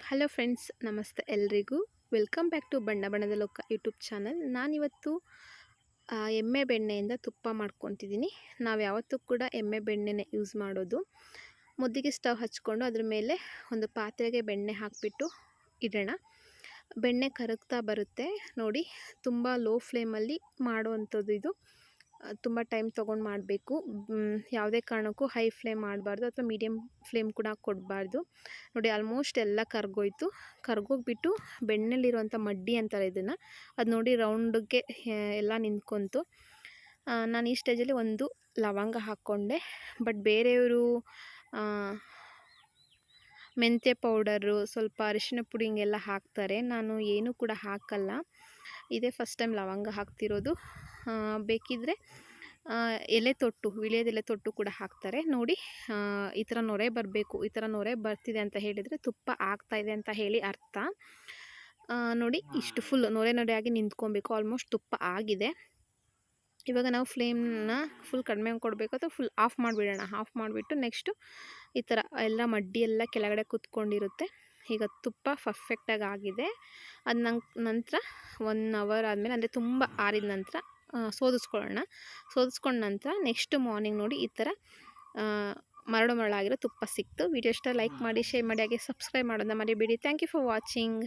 Hello friends, ನಮಸ್ತೆ ಎಲ್ರಿಗೂ. Welcome back to ಬಣ್ಣ ಬಣ್ಣದ ಲೋಕ ಯೂಟ್ಯೂಬ್ ಚಾನಲ್. ನಾನಿವತ್ತು ಎಮ್ಮೆ ಬೆಣ್ಣೆಯಿಂದ ತುಪ್ಪ ಮಾಡ್ಕೊತಿದ್ದೀನಿ. ನಾವು ಯಾವತ್ತೂ ಕೂಡ ಎಮ್ಮೆ ಬೆಣ್ಣೆನೇ ಯೂಸ್ ಮಾಡೋದು. ಮುದ್ದಿಗೆ ಸ್ಟವ್ ಹಚ್ಕೊಂಡು ಅದ್ರ ಮೇಲೆ ಒಂದು ಪಾತ್ರೆಗೆ ಬೆಣ್ಣೆ ಹಾಕಿಬಿಟ್ಟು ಇಡೋಣ. ಬೆಣ್ಣೆ ಕರಗ್ತಾ ಬರುತ್ತೆ ನೋಡಿ. ತುಂಬ ಲೋ ಫ್ಲೇಮಲ್ಲಿ ಮಾಡುವಂಥದ್ದು ಇದು. ತುಂಬ ಟೈಮ್ ತೊಗೊಂಡು ಮಾಡಬೇಕು. ಯಾವುದೇ ಕಾರಣಕ್ಕೂ ಹೈ ಫ್ಲೇಮ್ ಮಾಡಬಾರ್ದು ಅಥವಾ ಮೀಡಿಯಮ್ ಫ್ಲೇಮ್ ಕೂಡ ಕೊಡಬಾರ್ದು. ನೋಡಿ, ಆಲ್ಮೋಸ್ಟ್ ಎಲ್ಲ ಕರ್ಗೋಯ್ತು. ಕರ್ಗೋಗ್ಬಿಟ್ಟು ಬೆಣ್ಣೆಲಿರುವಂಥ ಮಡ್ಡಿ ಅಂತಾರೆ ಇದನ್ನು, ಅದು ನೋಡಿ ರೌಂಡಿಗೆ ಎಲ್ಲ ನಿಂತ್ಕೊಂತು. ನಾನು ಈ ಸ್ಟೇಜಲ್ಲಿ ಒಂದು ಲವಂಗ ಹಾಕ್ಕೊಂಡೆ. ಬಟ್ ಬೇರೆಯವರು ಮೆಂತ್ಯ ಪೌಡರು, ಸ್ವಲ್ಪ ಅರಿಶಿನ ಪುಡಿ ಹಿಂಗೆಲ್ಲ ಹಾಕ್ತಾರೆ. ನಾನು ಏನೂ ಕೂಡ ಹಾಕಲ್ಲ. ಇದೇ ಫಸ್ಟ್ ಟೈಮ್ ಲವಂಗ ಹಾಕ್ತಿರೋದು. ಬೇಕಿದ್ದರೆ ಎಲೆ ತೊಟ್ಟು, ವಿಳ್ಯದೆಲೆ ತೊಟ್ಟು ಕೂಡ ಹಾಕ್ತಾರೆ. ನೋಡಿ, ಈ ಥರ ನೊರೆ ಬರಬೇಕು. ಈ ಥರ ನೊರೆ ಬರ್ತಿದೆ ಅಂತ ಹೇಳಿದರೆ ತುಪ್ಪ ಆಗ್ತಾಯಿದೆ ಅಂತ ಹೇಳಿ ಅರ್ಥ. ನೋಡಿ, ಇಷ್ಟು ಫುಲ್ ನೊರೆ ಆಗಿ ನಿಂತ್ಕೊಬೇಕು. ಆಲ್ಮೋಸ್ಟ್ ತುಪ್ಪ ಆಗಿದೆ. ಇವಾಗ ನಾವು ಫ್ಲೇಮ್ನ ಫುಲ್ ಕಡಿಮೆ ಕೊಡಬೇಕು ಅಥವಾ ಫುಲ್ ಆಫ್ ಮಾಡಿಬಿಡೋಣ. ಆಫ್ ಮಾಡಿಬಿಟ್ಟು ನೆಕ್ಸ್ಟು ಈ ಥರ ಎಲ್ಲ ಮಡ್ಡಿ ಎಲ್ಲ ಕೆಳಗಡೆ ಕುತ್ಕೊಂಡಿರುತ್ತೆ. ಈಗ ತುಪ್ಪ ಪರ್ಫೆಕ್ಟಾಗಿ ಆಗಿದೆ. ಅದು ನಂತರ 1 ಅವರ್ ಆದಮೇಲೆ, ಅಂದರೆ ತುಂಬ ಆರಿದ ನಂತರ ಸೋದಿಸ್ಕೊಳ್ಳೋಣ. ಸೋದಿಸ್ಕೊಂಡ ನಂತರ ನೆಕ್ಸ್ಟ್ ಮಾರ್ನಿಂಗ್ ನೋಡಿ ಈ ಥರ ಮರಳಾಗಿರೋ ತುಪ್ಪ ಸಿಕ್ತು. ವಿಡಿಯೋ ಇಷ್ಟ ಲೈಕ್ ಮಾಡಿ, ಶೇರ್ ಮಾಡಿ, ಹಾಗೆ ಸಬ್ಸ್ಕ್ರೈಬ್ ಮಾಡೋದನ್ನ ಮರಿಬೇಡಿ. Thank you for watching.